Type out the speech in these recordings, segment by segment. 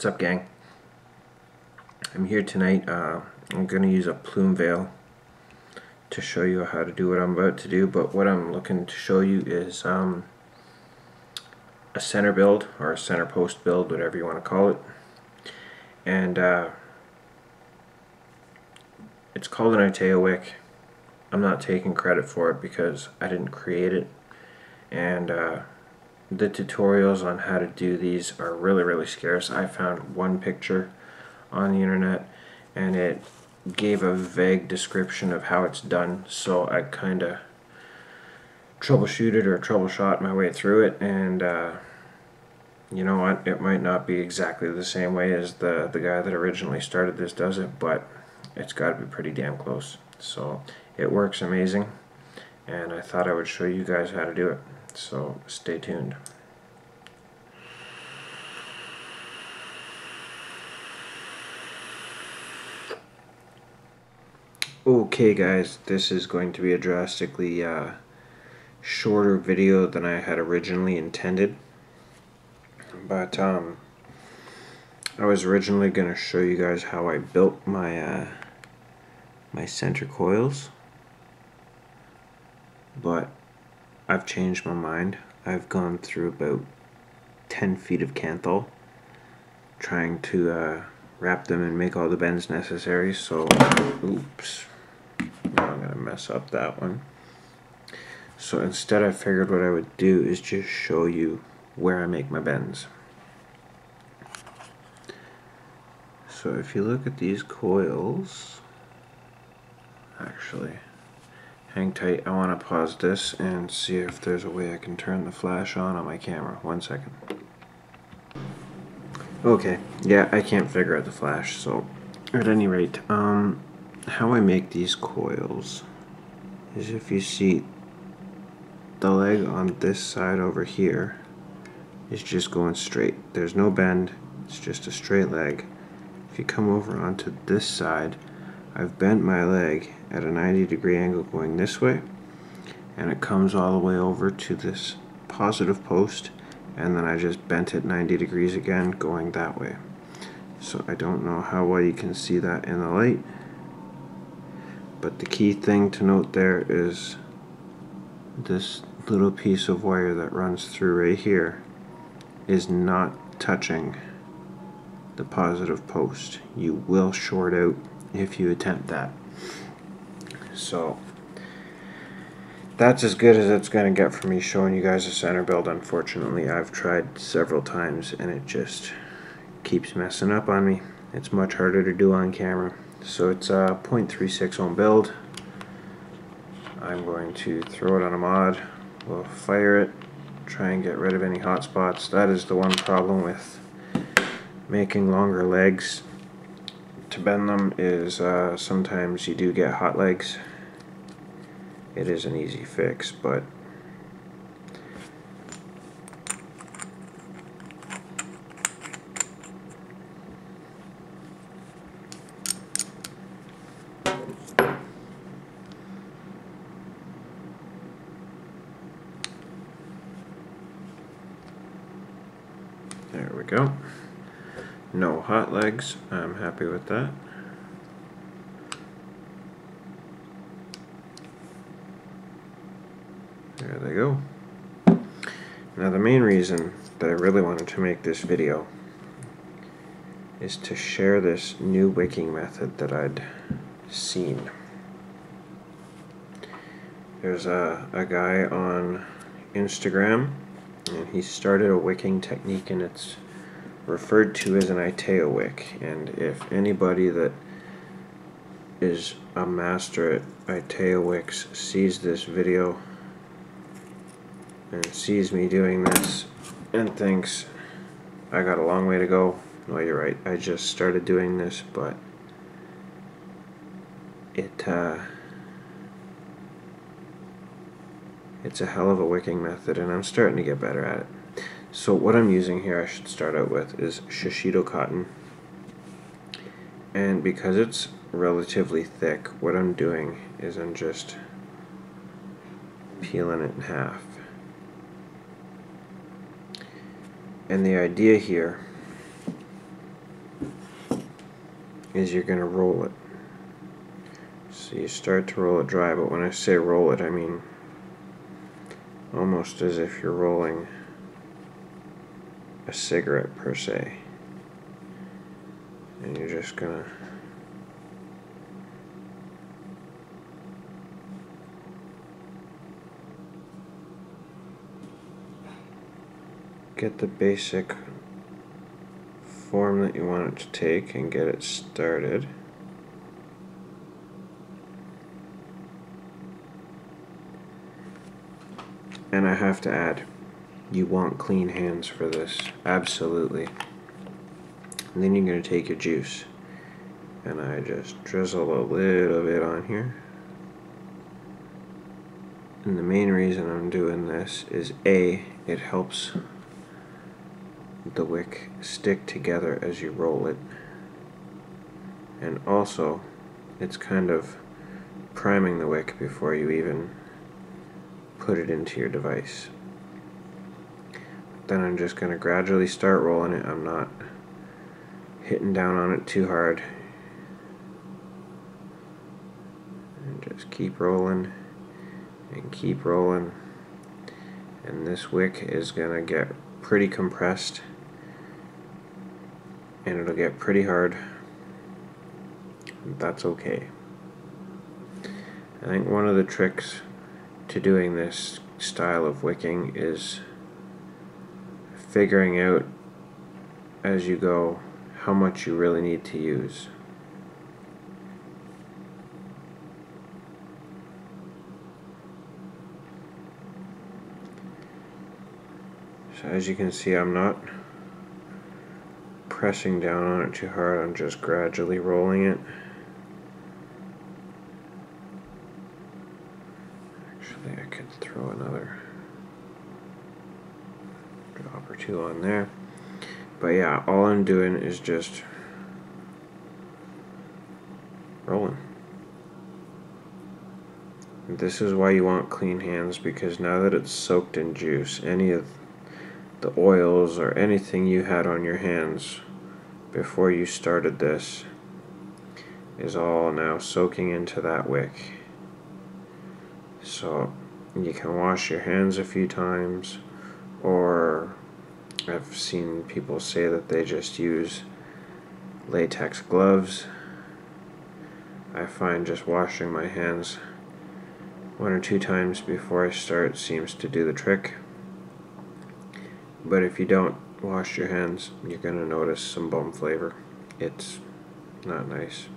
What's up, gang? I'm here tonight. I'm going to use a plume veil to show you how to do what I'm about to do, but what I'm looking to show you is a center build, or a center post build, whatever you want to call it. And it's called an iTeo wick. I'm not taking credit for it because I didn't create it, and the tutorials on how to do these are really scarce. I found one picture on the internet and it gave a vague description of how it's done, so I kinda troubleshooted or troubleshot my way through it, and you know what, it might not be exactly the same way as the guy that originally started this does it, but it's got to be pretty damn close. So it works amazing, and I thought I would show you guys how to do it, so stay tuned. Okay guys, this is going to be a drastically shorter video than I had originally intended, but I was originally going to show you guys how I built my my center coils, but I've changed my mind. I've gone through about 10 feet of canthal trying to wrap them and make all the bends necessary, so oops, now I'm gonna mess up that one. So instead I figured what I would do is just show you where I make my bends. So if you look at these coils, actually, hang tight, I want to pause this and see if there's a way I can turn the flash on my camera. 1 second. Okay, yeah, I can't figure out the flash, so at any rate, how I make these coils is, if you see, the leg on this side over here is just going straight. There's no bend, it's just a straight leg. If you come over onto this side, I've bent my leg at a 90-degree angle going this way, and it comes all the way over to this positive post, and then I just bent it 90 degrees again going that way. So I don't know how well you can see that in the light, but the key thing to note there is this little piece of wire that runs through right here is not touching the positive post. You will short out if you attempt that. So that's as good as it's going to get for me showing you guys a center build. Unfortunately, I've tried several times and it just keeps messing up on me. It's much harder to do on camera. So it's a 0.36 ohm build. I'm going to throw it on a mod. We'll fire it, try and get rid of any hot spots. That is the one problem with making longer legs to bend them, is sometimes you do get hot legs. It is an easy fix, but there we go. No hot legs. I'm happy with that. There they go. Now the main reason that I really wanted to make this video is to share this new wicking method that I'd seen. There's a guy on Instagram, and he started a wicking technique, and it's referred to as an iTeo wick. And if anybody that is a master at iTeo wicks sees this video and sees me doing this and thinks I got a long way to go, well, you're right. I just started doing this, but it's a hell of a wicking method, and I'm starting to get better at it. So what I'm using here, I should start out with, is Shishido cotton, and because it's relatively thick, what I'm doing is I'm just peeling it in half. And the idea here is you're going to roll it. So you start to roll it dry, but when I say roll it, I mean almost as if you're rolling a cigarette per se. And you're just gonna get the basic form that you want it to take and get it started. And I have to add, you want clean hands for this, absolutely. And then you're going to take your juice, and I just drizzle a little bit on here. And the main reason I'm doing this is A, it helps the wick stick together as you roll it, and also it's kind of priming the wick before you even put it into your device. Then I'm just going to gradually start rolling it. I'm not hitting down on it too hard, and just keep rolling and keep rolling, and this wick is going to get pretty compressed and it'll get pretty hard. That's okay. I think one of the tricks to doing this style of wicking is figuring out as you go how much you really need to use. So as you can see, I'm not pressing down on it too hard, I'm just gradually rolling it. Actually, I could throw another drop or two on there. But yeah, all I'm doing is just rolling. This is why you want clean hands, because now that it's soaked in juice, any of the oils or anything you had on your hands before you started this is all now soaking into that wick. So you can wash your hands a few times, or I've seen people say that they just use latex gloves. I find just washing my hands 1 or 2 times before I start seems to do the trick. But if you don't wash your hands, you're going to notice some bum flavor. It's not nice.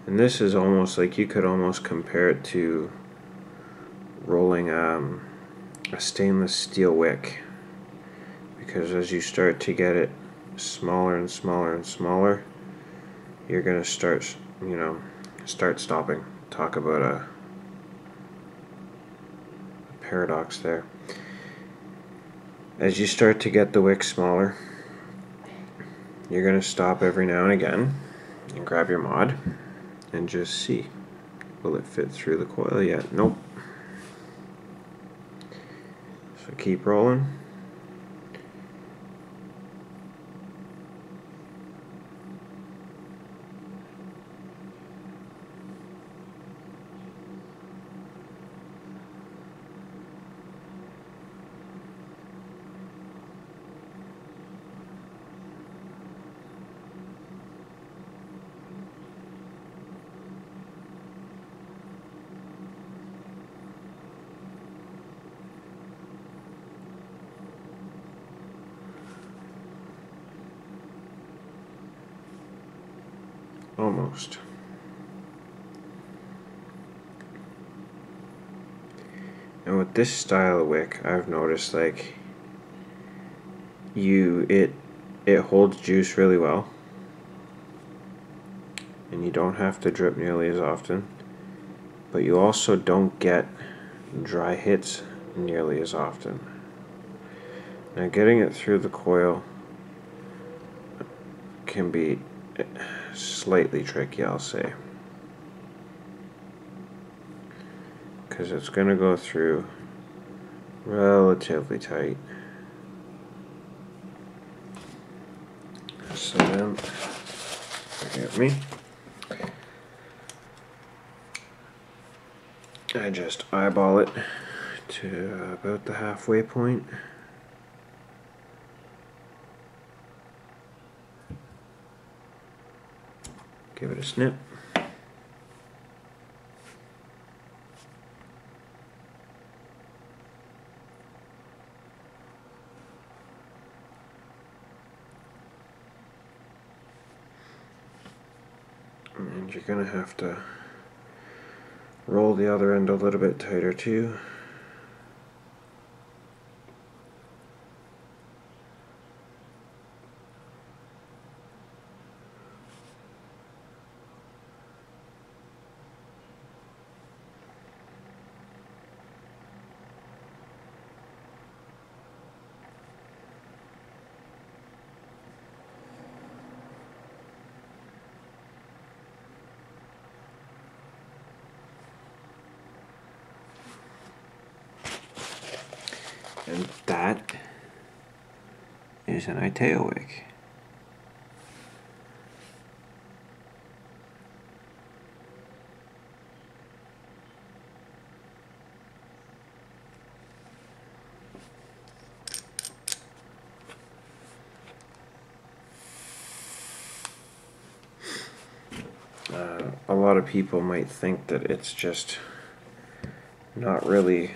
And this is almost like you could almost compare it to rolling a stainless steel wick, because as you start to get it smaller and smaller and smaller, you're going to start, start stopping. Talk about a paradox there. As you start to get the wick smaller, you're going to stop every now and again and grab your mod and just see, will it fit through the coil yet? Nope. So keep rolling. Almost. And with this style of wick, I've noticed like it holds juice really well, and you don't have to drip nearly as often, but you also don't get dry hits nearly as often. Now getting it through the coil can be slightly tricky, I'll say, because it's going to go through relatively tight. So then, forgive me, I just eyeball it to about the halfway point. Give it a snip. And you're going to have to roll the other end a little bit tighter too. And that is an iTeo wick. A lot of people might think that it's just not really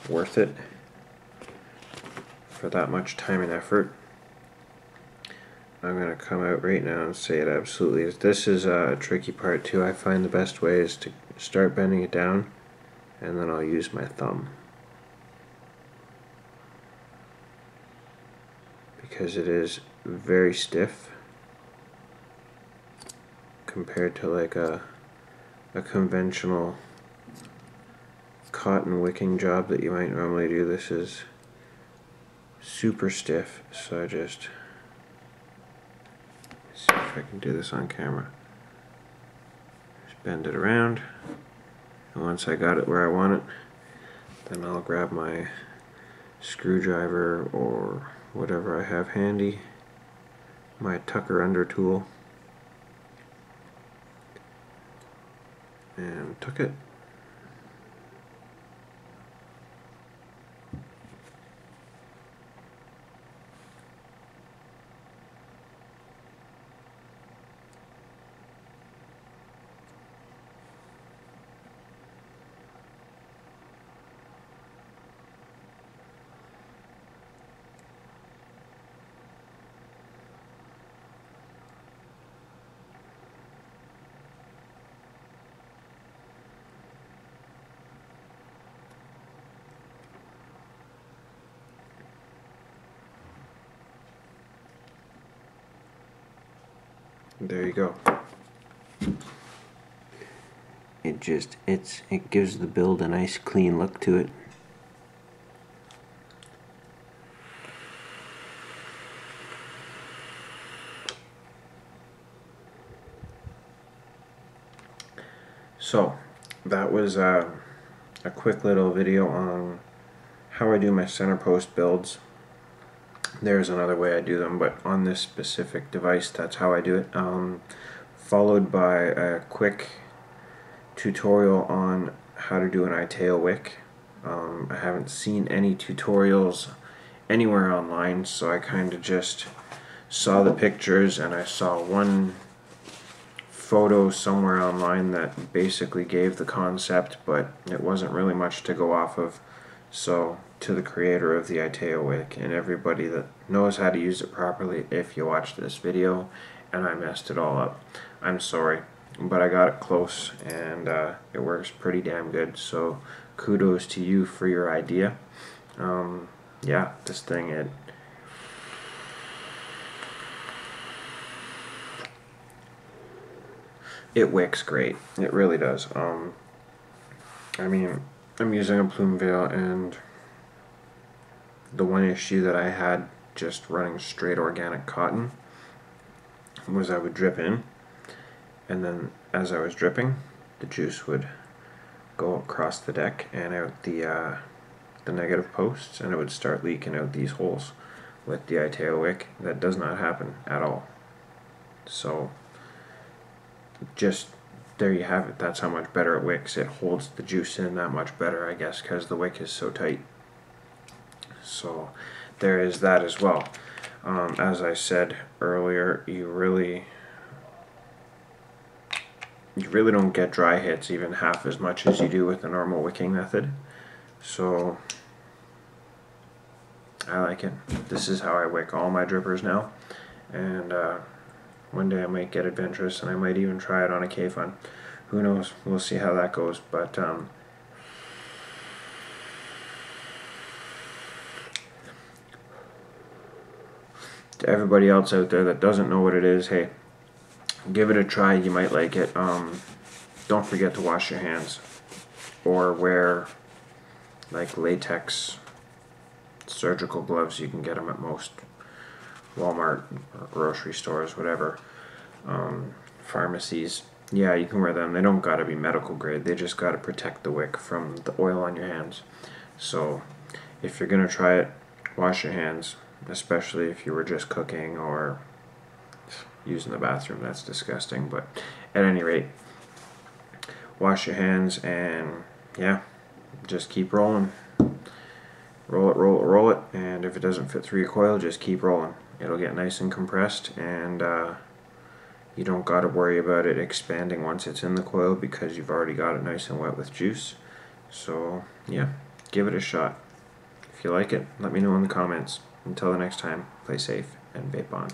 worth it for that much time and effort. I'm going to come out right now and say it absolutely is. This is a tricky part too. I find the best way is to start bending it down and then I'll use my thumb, because it is very stiff compared to like a conventional cotton wicking job that you might normally do. This is super stiff, so I just see if I can do this on camera. Just bend it around, and once I got it where I want it, then I'll grab my screwdriver or whatever I have handy, my tucker under tool, and tuck it. There you go. It gives the build a nice clean look to it. So that was a quick little video on how I do my center post builds. There's another way I do them, but on this specific device, that's how I do it. Followed by a quick tutorial on how to do an iTeo wick. I haven't seen any tutorials anywhere online, so I kind of just saw the pictures, and I saw one photo somewhere online that basically gave the concept, but it wasn't really much to go off of. So to the creator of the iTeo wick and everybody that knows how to use it properly, if you watched this video and I messed it all up, I'm sorry, but I got it close and it works pretty damn good, so kudos to you for your idea. Yeah, this thing, it wicks great. It really does. I mean, I'm using a plume veil, and the one issue that I had just running straight organic cotton was I would drip in, and then as I was dripping, the juice would go across the deck and out the negative posts, and it would start leaking out these holes. With the iTeo wick, that does not happen at all. So just there you have it. That's how much better it wicks. It holds the juice in that much better, I guess, because the wick is so tight. So there is that as well. As I said earlier, you really don't get dry hits even half as much as you do with the normal wicking method. So I like it. This is how I wick all my drippers now, and one day I might get adventurous and I might even try it on a K-Fun. Who knows? We'll see how that goes. But to everybody else out there that doesn't know what it is, hey, give it a try. You might like it. Don't forget to wash your hands, or wear like latex surgical gloves. You can get them at most Walmart or grocery stores, whatever, pharmacies. Yeah, you can wear them. They don't gotta be medical grade. They just gotta protect the wick from the oil on your hands. So if you're gonna try it, wash your hands, especially if you were just cooking or using the bathroom. That's disgusting. But at any rate, wash your hands, and yeah, just keep rolling. Roll it, roll it, roll it, and if it doesn't fit through your coil, just keep rolling. It'll get nice and compressed, and you don't got to worry about it expanding once it's in the coil because you've already got it nice and wet with juice. So yeah, give it a shot. If you like it, let me know in the comments. Until the next time, play safe and vape on.